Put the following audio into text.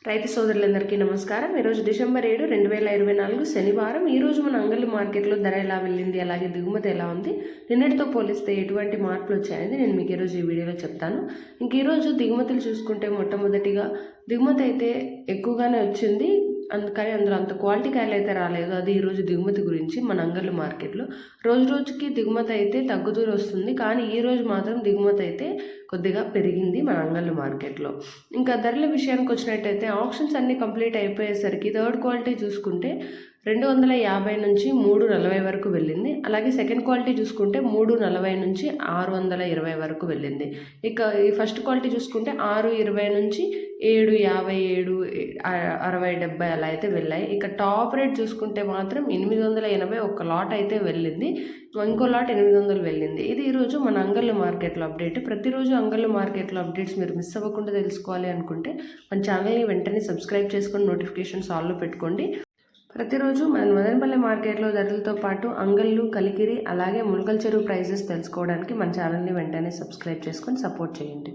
రైతు సోదరులందరికీ నమస్కారం. ఈరోజు డిసెంబర్ 7, 2024 శనివారం. ఈరోజు మన అంగళ్ళు మార్కెట్లో ధర ఎలా వెళ్ళింది, అలాగే దిగుమతి ఎలా ఉంది, నిన్నటితో పోలిస్తే ఎటువంటి మార్పులు వచ్చాయని నేను మీకు ఈరోజు ఈ వీడియోలో చెప్తాను. ఇంక ఈరోజు దిగుమతులు చూసుకుంటే మొట్టమొదటిగా దిగుమతి అయితే ఎక్కువగానే వచ్చింది, కానీ అందులో అంత క్వాలిటీ కాయలు అయితే రాలేదు. అది ఈరోజు దిగుమతి గురించి మన అంగళ్ళు మార్కెట్లో రోజు రోజుకి దిగుమతి అయితే తగ్గుతూ వస్తుంది, కానీ ఈరోజు మాత్రం దిగుమతి అయితే కొద్దిగా పెరిగింది మన అంగళ్ళు మార్కెట్లో. ఇంకా ధరల విషయానికి వచ్చినట్టయితే ఆప్షన్స్ అన్నీ కంప్లీట్ అయిపోయేసరికి థర్డ్ క్వాలిటీ చూసుకుంటే 250 నుంచి 340 వరకు వెళ్ళింది. అలాగే సెకండ్ క్వాలిటీ చూసుకుంటే 340 నుంచి 620 వరకు వెళ్ళింది. ఇక ఈ ఫస్ట్ క్వాలిటీ చూసుకుంటే 620 నుంచి 757, 60, 70 అలా అయితే వెళ్ళాయి. ఇక టాప్ రేట్ చూసుకుంటే మాత్రం 880 ఒక లాట్ అయితే వెళ్ళింది, ఇంకో లాట్ 800 వెళ్ళింది. ఇది ఈరోజు మన అంగళ్ళు మార్కెట్లో అప్డేట్. ప్రతిరోజు అంగళ్ళు మార్కెట్లో అప్డేట్స్ మీరు మిస్ అవ్వకుండా తెలుసుకోవాలి అనుకుంటే మన ఛానల్ని వెంటనే సబ్స్క్రైబ్ చేసుకొని నోటిఫికేషన్స్ ఆల్లో పెట్టుకోండి. ప్రతిరోజు మన మదనపల్లి మార్కెట్లో ధరలతో పాటు అంగళ్ళు, కలికిరి, అలాగే ములకల చెరువు ప్రైజెస్ తెలుసుకోవడానికి మన ఛానల్ని వెంటనే సబ్స్క్రైబ్ చేసుకొని సపోర్ట్ చేయండి.